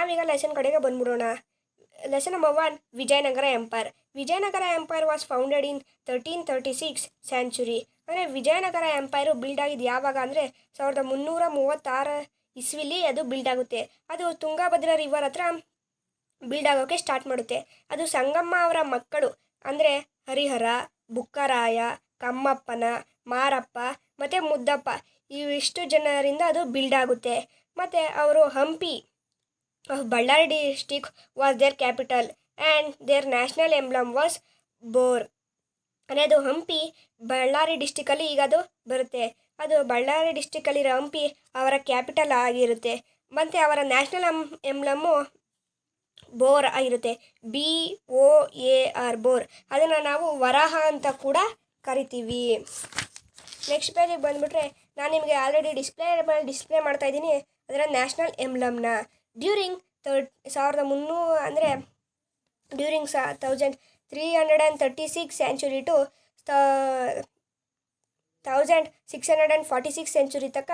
ನಾವೀಗ ಲೆಸನ್ ಕಡೆಗೆ ಬಂದ್ಬಿಡೋಣ. Lesson number 1, Vijayanagara empire. Vijayanagara empire was founded in 1336 century. ಅಂದರೆ ವಿಜಯನಗರ ಎಂಪೈರು ಬಿಲ್ಡ್ ಆಗಿದ್ದು ಯಾವಾಗ ಅಂದರೆ 1336 ಇಸ್ವಿಲಿ ಅದು ಬಿಲ್ಡ್ ಆಗುತ್ತೆ. ಅದು ತುಂಗಭದ್ರಾ ರಿವರ್ ಹತ್ರ ಬಿಲ್ಡ್ ಆಗೋಕ್ಕೆ ಸ್ಟಾರ್ಟ್ ಮಾಡುತ್ತೆ. ಅದು ಸಂಗಮ್ಮ ಅವರ ಮಕ್ಕಳು ಅಂದರೆ ಹರಿಹರ, ಬುಕ್ಕರಾಯ, ಕಮ್ಮಪ್ಪನ, ಮಾರಪ್ಪ ಮತ್ತು ಮುದ್ದಪ್ಪ ಇವಿಷ್ಟು ಜನರಿಂದ ಅದು ಬಿಲ್ಡ್ ಆಗುತ್ತೆ. ಮತ್ತು ಅವರು Hampi Ballari district was their capital and their national emblem was boar. ಅದು ಹಂಪಿ ಬಳ್ಳಾರಿ ಡಿಸ್ಟಿಕಲ್ಲಿ ಈಗ ಅದು ಬರುತ್ತೆ. ಅದು ಬಳ್ಳಾರಿ ಡಿಸ್ಟಿಕಲ್ಲಿರೋ ಹಂಪಿ ಅವರ ಕ್ಯಾಪಿಟಲ್ ಆಗಿರುತ್ತೆ. ಮತ್ತು ಅವರ ನ್ಯಾಷನಲ್ ಎಂಬ್ಲಮ್ಮು ಬೋರ್ ಆಗಿರುತ್ತೆ, BOAR ಬೋರ್. ಅದನ್ನು ನಾವು ವರಾಹ ಅಂತ ಕೂಡ ಕರಿತೀವಿ. ನೆಕ್ಸ್ಟ್ ಪೇಜಿಗೆ ಬಂದುಬಿಟ್ರೆ ನಾನು ನಿಮಗೆ ಆಲ್ರೆಡಿ ಡಿಸ್ಪ್ಲೇ ಮಾಡ್ತಾ ಇದ್ದೀನಿ ಅದರ ನ್ಯಾಷನಲ್ ಎಂಬ್ಲಮ್ನ. ಡ್ಯೂರಿಂಗ್ 1300 ಅಂದರೆ ಡ್ಯೂರಿಂಗ್ 1336 ಸೆಂಚುರಿ ಟು 1646 ಸೆಂಚುರಿ ತನಕ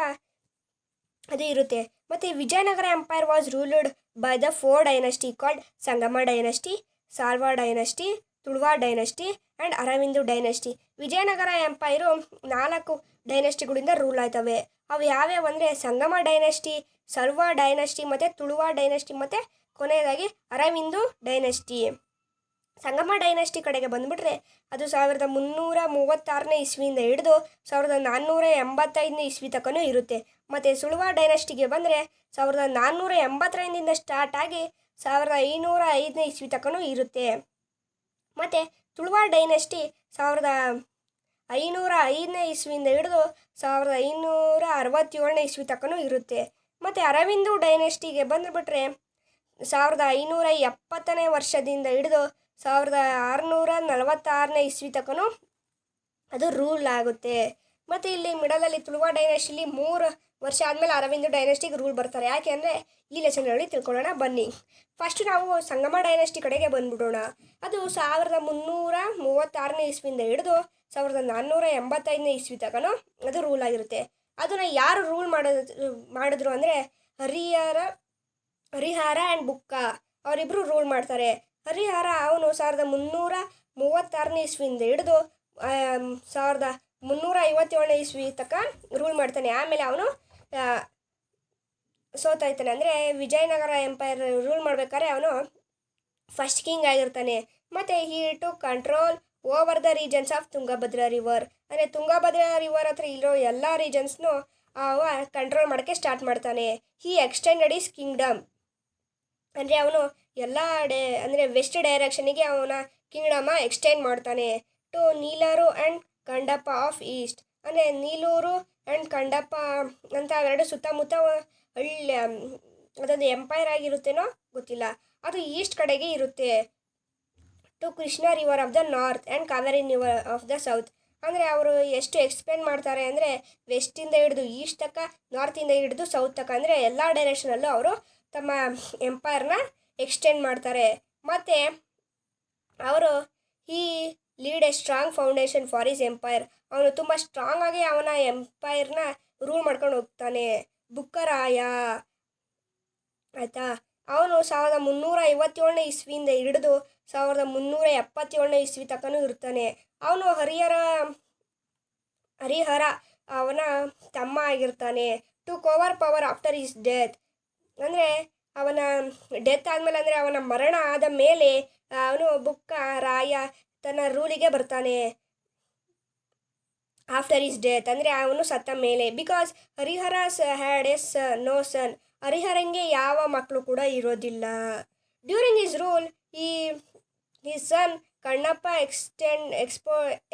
ಅದು ಇರುತ್ತೆ. ಮತ್ತು Vijayanagara empire was ruled by the 4 dynasty called Sangama dynasty, Saluva dynasty, Tuluva dynasty and Aravidu dynasty. Vijayanagara empire 4 ಡೈನಸ್ಟಿಗಳಿಂದ ರೂಲ್ ಆಯ್ತವೆ. ಅವು ಯಾವ್ಯಾವ ಅಂದರೆ ಸಂಗಮ ಡೈನಸ್ಟಿ, ಸಲ್ವ ಡೈನಸ್ಟಿ ಮತ್ತು ತುಳುವ ಡೈನಸ್ಟಿ ಮತ್ತು ಕೊನೆಯದಾಗಿ ಅರವಿಂದು ಡೈನಸ್ಟಿ. ಸಂಗಮ ಡೈನಸ್ಟಿ ಕಡೆಗೆ ಬಂದುಬಿಟ್ರೆ ಅದು 1336 ಇಸ್ವಿಯಿಂದ ಹಿಡಿದು 1485 ಇಸ್ವಿ ತನಕ ಇರುತ್ತೆ. ಮತ್ತು ಸುಳುವ ಡೈನಸ್ಟಿಗೆ ಬಂದರೆ 1485 ಸ್ಟಾರ್ಟ್ ಆಗಿ 1505 ಇಸ್ವಿ ತನಕ ಇರುತ್ತೆ. ಮತ್ತು ತುಳುವ ಡೈನಸ್ಟಿ 1505 ಇಸ್ವಿಯಿಂದ ಹಿಡಿದು 1567 ಇಸ್ವಿ ತನಕ ಇರುತ್ತೆ. ಮತ್ತು ಅರವಿಂದು ಡೈನಸ್ಟಿಗೆ ಬಂದುಬಿಟ್ರೆ 1570 ವರ್ಷದಿಂದ ಹಿಡಿದು 1646 ಇಸ್ವಿ ತನಕ ಅದು ರೂಲ್ ಆಗುತ್ತೆ. ಮತ್ತು ಇಲ್ಲಿ ಮಿಡಲಲ್ಲಿ ತುಳುವ ಡೈನಸ್ಟಿಲಿ 3 ವರ್ಷ ಆದಮೇಲೆ ಅರವಿಂದು ಡೈನಸ್ಟಿಗೆ ರೂಲ್ ಬರ್ತಾರೆ. ಯಾಕೆ ಅಂದರೆ ಈ ಲೆಸನ್ನಲ್ಲಿ ತಿಳ್ಕೊಳ್ಳೋಣ ಬನ್ನಿ. ಫಸ್ಟ್ ನಾವು ಸಂಗಮ ಡೈನಸ್ಟಿ ಕಡೆಗೆ ಬಂದ್ಬಿಡೋಣ. ಅದು 1336 ಇಸ್ವಿಯಿಂದ ಹಿಡಿದು 1485 ಇಸ್ವಿ ತನಕ ಅದು ರೂಲ್ ಆಗಿರುತ್ತೆ. ಅದನ್ನು ಯಾರು ರೂಲ್ ಮಾಡಿದ್ರು ಅಂದರೆ ಹರಿಹರ ಆ್ಯಂಡ್ ಬುಕ್ಕ ಅವರಿಬ್ಬರು ರೂಲ್ ಮಾಡ್ತಾರೆ. ಹರಿಹರ ಅವನು 1336 ಇಸ್ವಿಯಿಂದ ಹಿಡಿದು 1357 ಇಸ್ವಿ ತನಕ ರೂಲ್ ಮಾಡ್ತಾನೆ. ಆಮೇಲೆ ಅವನು ಸೋತಾಯ್ತಾನೆ. ಅಂದರೆ ವಿಜಯನಗರ ಎಂಪೈರ್ ರೂಲ್ ಮಾಡ್ಬೇಕಾದ್ರೆ ಅವನು ಫಸ್ಟ್ ಕಿಂಗ್ ಆಗಿರ್ತಾನೆ. ಮತ್ತು he to control over the regions of Tungabhadra river. ಅಂದರೆ ತುಂಗಭದ್ರಾ ರಿವರ್ ಹತ್ರ ಇರೋ ಎಲ್ಲ ರೀಜನ್ಸ್ನು ಅವ ಕಂಟ್ರೋಲ್ ಮಾಡೋಕ್ಕೆ ಸ್ಟಾರ್ಟ್ ಮಾಡ್ತಾನೆ. He extended his kingdom. ಅಂದರೆ ಅವನು ಎಲ್ಲ ಅಂದರೆ ವೆಸ್ಟ್ ಡೈರೆಕ್ಷನಿಗೆ ಅವನ ಕಿಂಗ್ಡಮ ಎಕ್ಸ್ಟೆಂಡ್ ಮಾಡ್ತಾನೆ. ಟು ನೀಲೂರು ಆ್ಯಂಡ್ ಕಂಡಪ್ಪ ಆಫ್ ಈಸ್ಟ್. ಅಂದರೆ ನೀಲೂರು ಆ್ಯಂಡ್ ಕಂಡಪ್ಪ ಅಂತ ಅವೆರಡು ಸುತ್ತಮುತ್ತ ಹಳ್ಳಿ ಅದೊಂದು ಎಂಪೈರ್ ಆಗಿರುತ್ತೇನೋ ಗೊತ್ತಿಲ್ಲ, ಅದು ಈಸ್ಟ್ ಕಡೆಗೆ ಇರುತ್ತೆ. To Krishna river of the north and Kaveri river of the south. ಅಂದರೆ ಅವರು ಎಷ್ಟು ಎಕ್ಸ್ಪ್ಲೇನ್ ಮಾಡ್ತಾರೆ ಅಂದರೆ ವೆಸ್ಟಿಂದ ಹಿಡಿದು ಈಸ್ಟ್ ತನಕ, ನಾರ್ತಿಂದ ಹಿಡಿದು ಸೌತ್ ತನಕ ಅಂದರೆ ಎಲ್ಲ ಡೈರೆಕ್ಷನಲ್ಲೂ ಅವರು ತಮ್ಮ ಎಂಪೈರ್ನ ಎಕ್ಸ್ಟೆಂಡ್ ಮಾಡ್ತಾರೆ. ಮತ್ತು ಅವರು ಈ lead A strong foundation for is empire. ಅವನು ತುಂಬ ಸ್ಟ್ರಾಂಗ್ ಆಗಿ ಅವನ ಎಂಪೈರ್ನ ರೂಲ್ ಮಾಡ್ಕೊಂಡು ಹೋಗ್ತಾನೆ. ಬುಕ್ಕರಾಯ ಆಯಿತಾ, ಅವನು 1357 ಇಸ್ವಿಯಿಂದ ಹಿಡಿದು 1377 ಇಸ್ವಿ ತನಕ ಇರ್ತಾನೆ. ಅವನು ಹರಿಹರ ಅವನ ತಮ್ಮ ಆಗಿರ್ತಾನೆ. To cover power after his death. ಅಂದರೆ ಅವನ ಡೆತ್ ಆದಮೇಲೆ ಅಂದರೆ ಅವನ ಮರಣ ಆದ ಮೇಲೆ ಅವನು ಬುಕ್ಕರಾಯ ತನ್ನ ರೂಲಿಗೆ ಬರ್ತಾನೆ. ಆಫ್ಟರ್ ಈಸ್ ಡೆತ್ ಅಂದರೆ ಅವನು ಸತ್ತ ಮೇಲೆ. Because Harihara had no son. ಹರಿಹರಂಗೆ ಯಾವ ಮಕ್ಕಳು ಕೂಡ ಇರೋದಿಲ್ಲ. During his rule his son Kannappa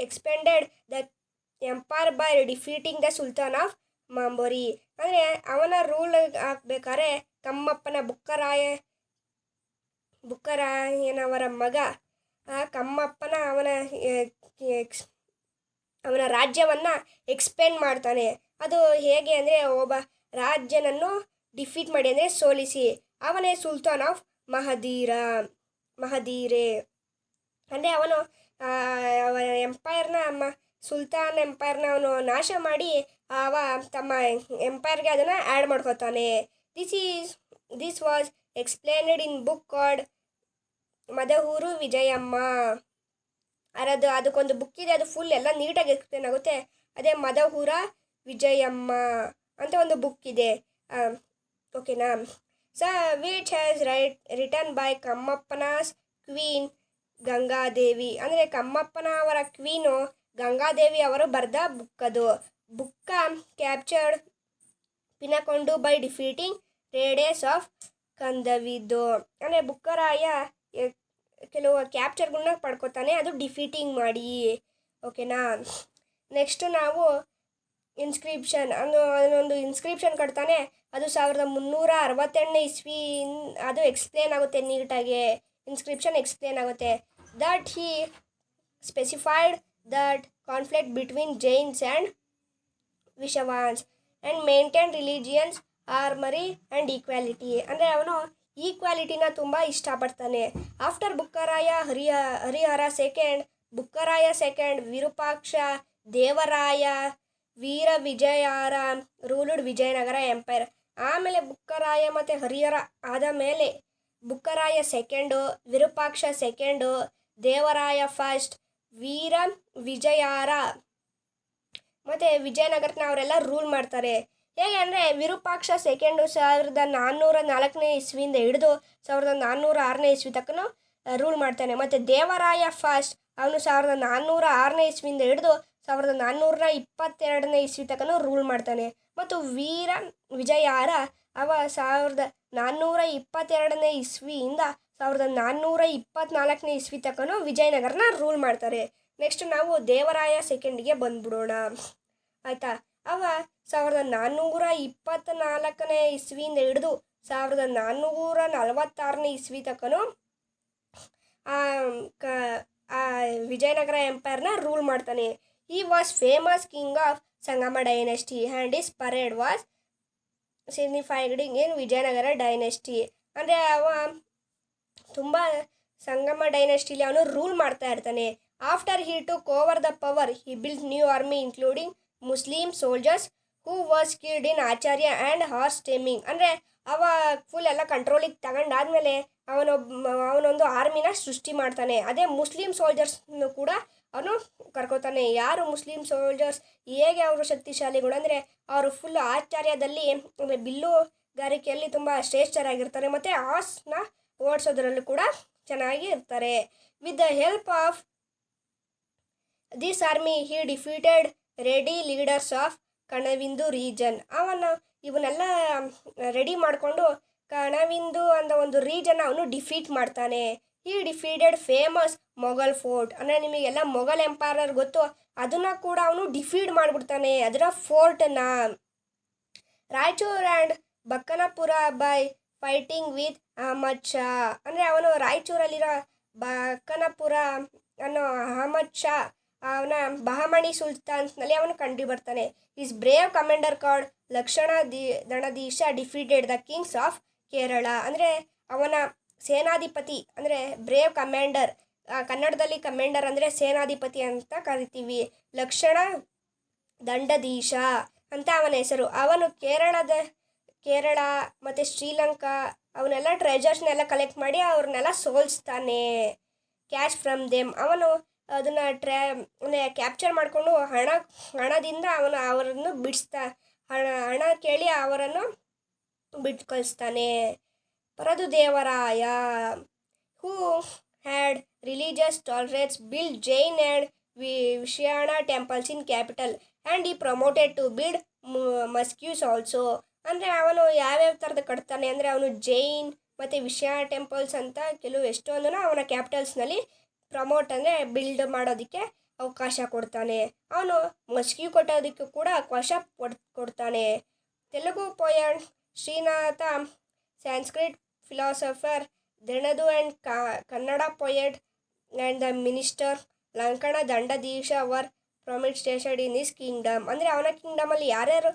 expanded the empire by defeating the sultan of ಮಾಂಬೋರಿ. ಅಂದರೆ ಅವನ ರೂಲ್ ಹಾಕ್ಬೇಕಾದ್ರೆ ಕಮ್ಮಪ್ಪನ ಬುಕ್ಕರಾಯನವರ ಮಗ ಕಮ್ಮಪ್ಪನ ಅವನ ರಾಜ್ಯವನ್ನು ಎಕ್ಸ್ಪೆಂಡ್ ಮಾಡ್ತಾನೆ. ಅದು ಹೇಗೆ ಅಂದರೆ ಒಬ್ಬ ರಾಜ್ಯನನ್ನು ಡಿಫೀಟ್ ಮಾಡಿ ಅಂದರೆ ಸೋಲಿಸಿ, ಅವನೇ ಸುಲ್ತಾನ್ ಆಫ್ ಮಹದೀರೆ. ಅಂದರೆ ಅವನು ಎಂಪೈರ್ನ ಸುಲ್ತಾನ್ ಎಂಪೈರ್ನ ಅವನು ನಾಶ ಮಾಡಿ ತಮ್ಮ ಎಂಪೈರ್ಗೆ ಅದನ್ನು ಆ್ಯಡ್ ಮಾಡ್ಕೋತಾನೆ. This was explained in book called Madura Vijayam. ಅದಕ್ಕೊಂದು ಬುಕ್ ಇದೆ, ಅದು ಫುಲ್ ಎಲ್ಲ ನೀಟಾಗಿ ಎಕ್ಸ್ಪ್ಲೇನ್ ಆಗುತ್ತೆ. ಅದೇ ಮದಹೂರ ವಿಜಯಮ್ಮ ಅಂತ ಒಂದು ಬುಕ್ ಇದೆ. ಓಕೆನಾ. Which has written by Kampanna's queen Gangadevi. ಅಂದರೆ ಕಮ್ಮಪ್ಪನ ಅವರ ಕ್ವೀನು ಗಂಗಾದೇವಿ ಅವರು ಬರೆದ ಬುಕ್ ಅದು. Bukka captured Penukonda by defeating Reddys of Kondavidu. ಅಂದರೆ ಬುಕ್ಕರಾಯ ಕೆಲವು ಕ್ಯಾಪ್ಚರ್ಗಳನ್ನ ಪಡ್ಕೊತಾನೆ, ಅದು ಡಿಫೀಟಿಂಗ್ ಮಾಡಿ. ಓಕೆನಾ. ನೆಕ್ಸ್ಟ್ ನಾವು ಇನ್ಸ್ಕ್ರಿಪ್ಷನ್ ಅದೊಂದು ಇನ್ಸ್ಕ್ರಿಪ್ಷನ್ ಕಟ್ತಾನೆ, ಅದು 1368 ಇಸ್ವಿ. ಅದು ಎಕ್ಸ್ಪ್ಲೇನ್ ಆಗುತ್ತೆ ನೀಟಾಗಿ, ಇನ್ಸ್ಕ್ರಿಪ್ಷನ್ ಎಕ್ಸ್ಪ್ಲೇನ್ ಆಗುತ್ತೆ. That he specified that conflict between Jains and Vaishnavas and maintain religions harmony and equality. ಅಂದರೆ ಅವನು ಈಕ್ವಾಲಿಟಿನ ತುಂಬ ಇಷ್ಟಪಡ್ತಾನೆ. After Bukkaraya Harihara second, Bukkaraya second, Virupaksha Devaraya Veera Vijayara ruled Vijayanagara empire. ಆಮೇಲೆ ಬುಕ್ಕರಾಯ ಮತ್ತು ಹರಿಹರ ಆದ ಮೇಲೆ Bukkaraya second, Virupaksha second, Devaraya first, Veera Vijayara ಮತ್ತು ವಿಜಯನಗರನ ಅವರೆಲ್ಲ ರೂಲ್ ಮಾಡ್ತಾರೆ. ಹೇಗೆ ಅಂದರೆ ವಿರೂಪಾಕ್ಷ ಸೆಕೆಂಡು 1404 ಇಸ್ವಿಯಿಂದ ಹಿಡಿದು 1406 ಇಸ್ವಿ ತನಕ ರೂಲ್ ಮಾಡ್ತಾನೆ. ಮತ್ತು ದೇವರಾಯ ಫಸ್ಟ್ ಅವನು 1406 ಇಸ್ವಿಯಿಂದ ಹಿಡಿದು 1422 ಇಸ್ವಿ ತನಕ ರೂಲ್ ಮಾಡ್ತಾನೆ. ಮತ್ತು ವೀರ ವಿಜಯಾರ ಅವ 1422 ಇಸ್ವಿಯಿಂದ 1424 ಇಸ್ವಿ ತನಕ ವಿಜಯನಗರನ ರೂಲ್ ಮಾಡ್ತಾರೆ. ನೆಕ್ಸ್ಟ್ ನಾವು ದೇವರಾಯ ಸೆಕೆಂಡ್ಗೆ ಬಂದ್ಬಿಡೋಣ, ಆಯಿತಾ. ಅವ 1424 ಇಸ್ವಿಯಿಂದ ಹಿಡಿದು 1446 ಇಸ್ವಿ ತನಕ ವಿಜಯನಗರ ಎಂಪೈರ್ನ ರೂಲ್ ಮಾಡ್ತಾನೆ. He was famous king of Sangama dynasty and his period was signified in Vijayanagara dynasty. ಅಂದರೆ ಅವ ತುಂಬ ಸಂಗಮ ಡೈನೆಸ್ಟಿಲಿ ಅವನು ರೂಲ್ ಮಾಡ್ತಾ ಇರ್ತಾನೆ. After he took over the power he built new army including Muslim soldiers who was skilled in archery and horse taming. ಅಂದರೆ ಅವ full ಎಲ್ಲ ಕಂಟ್ರೋಲಿಗೆ ತಗೊಂಡಾದ್ಮೇಲೆ ಅವನೊಂದು ಆರ್ಮಿನ ಸೃಷ್ಟಿ ಮಾಡ್ತಾನೆ. ಅದೇ ಮುಸ್ಲಿಂ ಸೋಲ್ಜರ್ಸ್ನು ಕೂಡ ಅವನು ಕರ್ಕೋತಾನೆ. ಯಾರು ಮುಸ್ಲಿಂ ಸೋಲ್ಜರ್ಸ್, ಹೇಗೆ ಅವರು ಶಕ್ತಿಶಾಲಿಗಳು ಅಂದರೆ ಅವರು ಫುಲ್ ಆಚಾರ್ಯದಲ್ಲಿ ಅಂದರೆ ಬಿಲ್ಲುಗಾರಿಕೆಯಲ್ಲಿ ತುಂಬ ಶ್ರೇಷ್ಠರಾಗಿರ್ತಾರೆ ಮತ್ತು ಹಾರ್ಸ್ನ ಓಡಿಸೋದ್ರಲ್ಲೂ ಕೂಡ ಚೆನ್ನಾಗಿ ಇರ್ತಾರೆ. With the help of this army he defeated Reddy leaders of Kondavidu region. ಇವನ್ನೆಲ್ಲ ರೆಡಿ ಮಾಡಿಕೊಂಡು ಕಣವಿಂದು ಅನ್ನೋ ಒಂದು ರೀಜನ್ ಅವನು ಡಿಫೀಟ್ ಮಾಡ್ತಾನೆ. ಈ ಡಿಫೀಟೆಡ್ ಫೇಮಸ್ ಮೊಘಲ್ ಫೋರ್ಟ್. ಅಂದರೆ ನಿಮಗೆಲ್ಲ ಮೊಘಲ್ ಎಂಪೈರರ್ ಗೊತ್ತು, ಅದನ್ನು ಕೂಡ ಅವನು ಡಿಫೀಟ್ ಮಾಡಿಬಿಡ್ತಾನೆ, ಅದರ ಫೋರ್ಟನ್ನು. Raichur and Bakkanapura by fighting with Ahmad Shah. ಅಂದರೆ ಅವನು ರಾಯಚೂರಲ್ಲಿರೋ ಬಕ್ಕನಪುರ ಅನ್ನೋ ಅಹಮದ್ ಶಾ ಅವನ ಬಹಮಣಿ ಸುಲ್ತಾನ್ಸ್ನಲ್ಲಿ ಅವನು ಕಂಡು ಬರ್ತಾನೆ. Is brave commander called Lakshana Dandadhisha defeated the kings of Kerala. ಅಂದರೆ ಅವನ ಸೇನಾಧಿಪತಿ ಅಂದರೆ ಬ್ರೇವ್ ಕಮಾಂಡರ್, ಕನ್ನಡದಲ್ಲಿ ಕಮಾಂಡರ್ ಅಂದರೆ ಸೇನಾಧಿಪತಿ ಅಂತ ಕರಿತೀವಿ. ಲಕ್ಷಣ ದಂಡದೀಶ ಅಂತ ಅವನ ಹೆಸರು. ಅವನು ಕೇರಳ ಮತ್ತು ಶ್ರೀಲಂಕಾ ಅವನ್ನೆಲ್ಲ ಟ್ರೆಜರ್ಸ್ನೆಲ್ಲ ಕಲೆಕ್ಟ್ ಮಾಡಿ ಅವ್ರನ್ನೆಲ್ಲ ಸೋಲಿಸ್ತಾನೆ. Cash from them. ಅವನು ಅದನ್ನು ಕ್ಯಾಪ್ಚರ್ ಮಾಡಿಕೊಂಡು ಹಣದಿಂದ ಅವರನ್ನು ಹಣ ಕೇಳಿ ಅವರನ್ನು ಬಿಟ್ಟು ಕಳಿಸ್ತಾನೆ. Praudhadevaraya who had religious tolerance build Jain and Vaishnava temples in capital and he promoted to build mosques also. ಅಂದರೆ ಅವನು ಯಾವ್ಯಾವ ಥರದ ಕಟ್ತಾನೆ ಅಂದರೆ ಅವನು ಜೈನ್ ಮತ್ತು ವಿಷಯ ಟೆಂಪಲ್ಸ್ ಅಂತ ಎಷ್ಟೊಂದನ್ನು ಅವನ ಕ್ಯಾಪಿಟಲ್ಸ್ನಲ್ಲಿ ಪ್ರಮೋಟ್ ಅಂದರೆ ಬಿಲ್ಡ್ ಮಾಡೋದಕ್ಕೆ ಅವಕಾಶ ಕೊಡ್ತಾನೆ. ಅವನು ಮಸ್ಕ್ಯೂ ಕೊಟ್ಟೋದಕ್ಕೂ ಕೂಡ ಅವಕಾಶ ಕೊಡ್ತಾನೆ. ತೆಲುಗು ಪೋಯಟ್ ಶ್ರೀನಾಥ, ಸಂಸ್ಕೃತ್ ಫಿಲಾಸಫರ್ ದೆಣದು and Kannada poet and the minister Lakkana Dandadhisha were promoted in his kingdom. ಅಂದರೆ ಅವನ ಕಿಂಗ್ಡಮಲ್ಲಿ ಯಾರ್ಯಾರು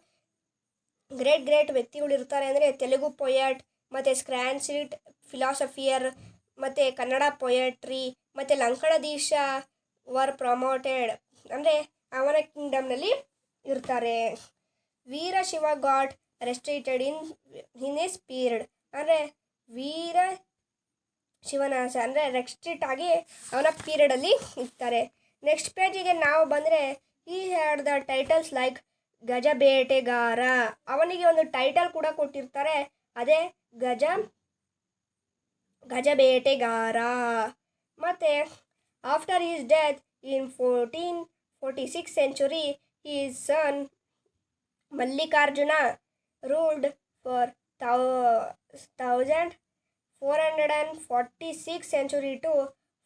ಗ್ರೇಟ್ ವ್ಯಕ್ತಿಗಳು ಇರ್ತಾರೆ ಅಂದರೆ ತೆಲುಗು ಪೊಯಟ್ ಮತ್ತು ಸಂಸ್ಕೃತ್ ಫಿಲಾಸಫಿಯರ್ ಮತ್ತು ಕನ್ನಡ ಪೊಯಟ್ರಿ ಮತ್ತು ಲಂಕಣದೀಶ ವರ್ ಪ್ರಮೋಟೆಡ್ ಅಂದರೆ ಅವನ ಕಿಂಗ್ಡಮ್ನಲ್ಲಿ ಇರ್ತಾರೆ. Veerashaiva got restricted in his period. ಅಂದರೆ ವೀರ ಶಿವನಾಸ ಅಂದರೆ ರೆಸ್ಟ್ರಿಕ್ಟ್ ಆಗಿ ಅವನ ಪೀರಿಯಡಲ್ಲಿ ಇರ್ತಾರೆ. ನೆಕ್ಸ್ಟ್ ಪೇಜಿಗೆ ನಾವು ಬಂದರೆ he had the titles like Gajabetegara. ಅವನಿಗೆ ಒಂದು ಟೈಟಲ್ ಕೂಡ ಕೊಟ್ಟಿರ್ತಾರೆ, ಅದೇ ಗಜಬೇಟೆಗಾರ. ಮತ್ತು after his death in 1446 century his son Mallikarjuna ruled for 1446 century to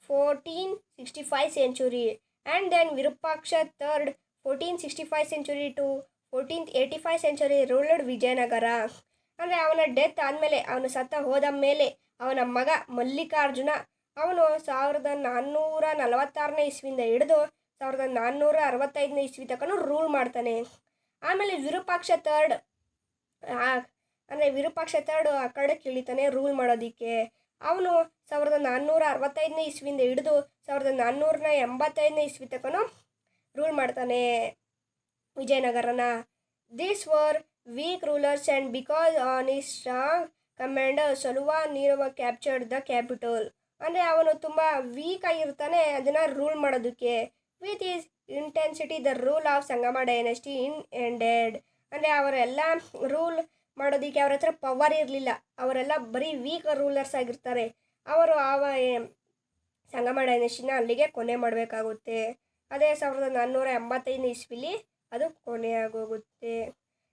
1465 century, and then Virupaksha III 1465 century to 1485 century ruled Vijayanagara. ಅಂದರೆ ಅವನ ಡೆತ್ ಆದಮೇಲೆ, ಅವನು ಹೋದ ಮೇಲೆ ಅವನ ಮಗ ಮಲ್ಲಿಕಾರ್ಜುನ ಅವನು 1446ನೇ ಇಸ್ವಿಯಿಂದ ಹಿಡಿದು 1465ನೇ ಇಸ್ವಿ ತನಕ ರೂಲ್ ಮಾಡ್ತಾನೆ. ಆಮೇಲೆ ವಿರೂಪಾಕ್ಷ ಥರ್ಡ್ ಆ ಕಡೆಗೆ ಇಳಿತಾನೆ ರೂಲ್ ಮಾಡೋದಕ್ಕೆ. ಅವನು 1465ನೇ ಇಸ್ವಿಯಿಂದ ಹಿಡಿದು 1485ನೇ ಇಸ್ವಿ ತನಕ ರೂಲ್ ಮಾಡ್ತಾನೆ ವಿಜಯನಗರನ. This were weak rulers and because on his strong commander Saluva ನೀರವ ಕ್ಯಾಪ್ಚರ್ಡ್ ದ ಕ್ಯಾಪಿಟಲ್. ಅಂದರೆ ಅವನು ತುಂಬ ವೀಕ್ ಆಗಿರ್ತಾನೆ ಅದನ್ನು ರೂಲ್ ಮಾಡೋದಕ್ಕೆ. With his intensity the rule of Sangama dynasty in ended. ಅಂದರೆ ಅವರೆಲ್ಲ ರೂಲ್ ಮಾಡೋದಕ್ಕೆ ಅವ್ರ ಹತ್ರ ಪವರ್ ಇರಲಿಲ್ಲ, ಅವರೆಲ್ಲ ಬರೀ ವೀಕ್ ರೂಲರ್ಸ್ ಆಗಿರ್ತಾರೆ. ಅವರು ಸಂಗಮ ಡೈನೆಸ್ಟಿನ ಅಲ್ಲಿಗೆ ಕೊನೆ ಮಾಡಬೇಕಾಗುತ್ತೆ. ಅದೇ 1485ನೇ ಇಸ್ವಿಲಿ ಅದು ಕೊನೆಯಾಗೋಗುತ್ತೆ.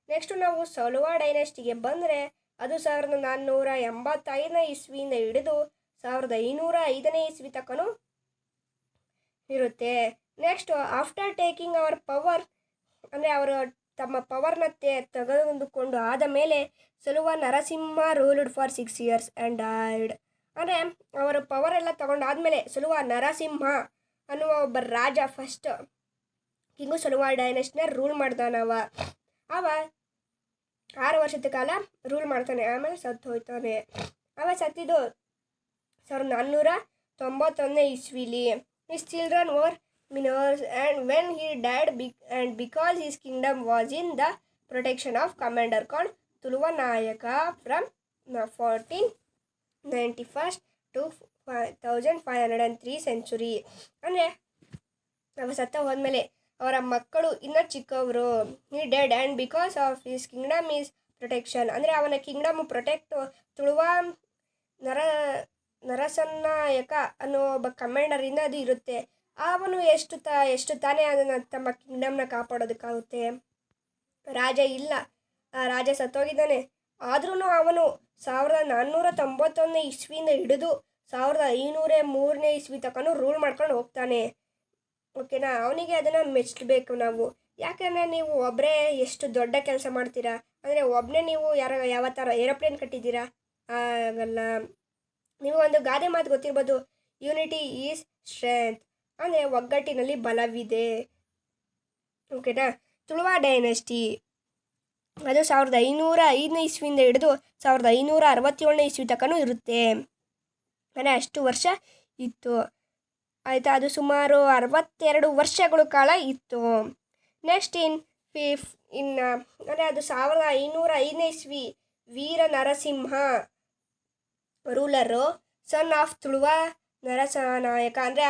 ನೆಕ್ಸ್ಟು ನಾವು ಸಲುವಾ ಡೈನೆಸ್ಟಿಗೆ ಬಂದರೆ ಅದು 1485ನೇ ಇಸ್ವಿಯಿಂದ ಹಿಡಿದು 1505ನೇ ಇಸ್ವಿ ತನಕ ಇರುತ್ತೆ. Next after taking over power ಅಂದರೆ ಅವರು ತಮ್ಮ ಪವರ್ನ ತೆಗೆದುಕೊಂಡು ಆದ ಮೇಲೆ Saluva Narasimha ruled for 6 years and died. ಅಂದರೆ ಅವರ ಪವರ್ ಎಲ್ಲ ತಗೊಂಡಾದ್ಮೇಲೆ ಸಲುವ ನರಸಿಂಹ ಅನ್ನುವ ಒಬ್ಬ ರಾಜ ಫಸ್ಟ್ ಕಿಂಗು ಸಲುವ ಡೈನೆಸ್ಟಿನ ರೂಲ್ ಮಾಡ್ತಾನವ. ಅವ 6 ವರ್ಷದ ಕಾಲ ರೂಲ್ ಮಾಡ್ತಾನೆ, ಆಮೇಲೆ ಸತ್ತು ಹೋಗ್ತಾನೆ. ಅವ ಸತ್ತಿದ್ದು 1491ನೇ ಇಸ್ವಿಲಿ. His children were minors, and when he died and because his kingdom was in the protection of commander called Tuluvanayaka from 1491 to 1503 century. ಅಂದರೆ ಅವ ಸತ್ತ ಹೋದ್ಮೇಲೆ ಅವರ ಮಕ್ಕಳು ಇನ್ನೂ ಚಿಕ್ಕವರು. he dead and because of his kingdom is protection. ಅಂದರೆ ಅವನ ಕಿಂಗ್ಡಮ್ ಪ್ರೊಟೆಕ್ಟ್ ತುಳುವ ನರಸನ್ನಾಯಕ ಅನ್ನೋ ಒಬ್ಬ ಕಮಾಂಡರಿಂದ ಅದು ಇರುತ್ತೆ. ಅವನು ಎಷ್ಟು ತಾನೇ ಅದನ್ನು ತಮ್ಮ ಕಿಂಗ್ಡಮ್ನ ಕಾಪಾಡೋದಕ್ಕಾಗುತ್ತೆ. ರಾಜ ಇಲ್ಲ, ರಾಜ ಸತ್ತೋಗಿದ್ದಾನೆ. ಆದ್ರೂ ಅವನು 1491ನೇ ಇಸ್ವಿಯಿಂದ ಹಿಡಿದು 1503ನೇ ಇಸ್ವಿ ತನಕ ರೂಲ್ ಮಾಡ್ಕೊಂಡು ಹೋಗ್ತಾನೆ. ಓಕೆನಾ, ಅವನಿಗೆ ಅದನ್ನು ಮೆಚ್ಚಬೇಕು ನಾವು. ಯಾಕಂದರೆ ನೀವು ಒಬ್ಬರೇ ಎಷ್ಟು ದೊಡ್ಡ ಕೆಲಸ ಮಾಡ್ತೀರಾ, ಅಂದರೆ ಒಬ್ಬನೇ ನೀವು ಯಾವ ಥರ ಏರೋಪ್ಲೇನ್ ಕಟ್ಟಿದ್ದೀರಾ, ಆಗಲ್ಲ. ನೀವು ಒಂದು ಗಾದೆ ಮಾತು ಗೊತ್ತಿರ್ಬೋದು, ಯೂನಿಟಿ ಈಸ್ ಸ್ಟ್ರೆಂತ್. ಅಂದರೆ ಒಗ್ಗಟ್ಟಿನಲ್ಲಿ ಬಲವಿದೆ. ಓಕೆನಾ. ತುಳುವ ಡೈನೆಸ್ಟಿ ಅದು 1505ನೇ ಇಸ್ವಿಯಿಂದ ಹಿಡಿದು 1567ನೇ ಇಸ್ವಿ ತನಕ ಇರುತ್ತೆ. ಅಂದರೆ ಅಷ್ಟು ವರ್ಷ ಇತ್ತು, ಆಯಿತಾ. ಅದು ಸುಮಾರು 62 ವರ್ಷಗಳ ಕಾಲ ಇತ್ತು. ನೆಕ್ಸ್ಟ್ ಅಂದರೆ ಅದು 1505ನೇ ಇಸ್ವಿ ವೀರ ನರಸಿಂಹ ರೂಲರು, ಸನ್ ಆಫ್ ತುಳುವ ನರಸನಾಯಕ. ಅಂದರೆ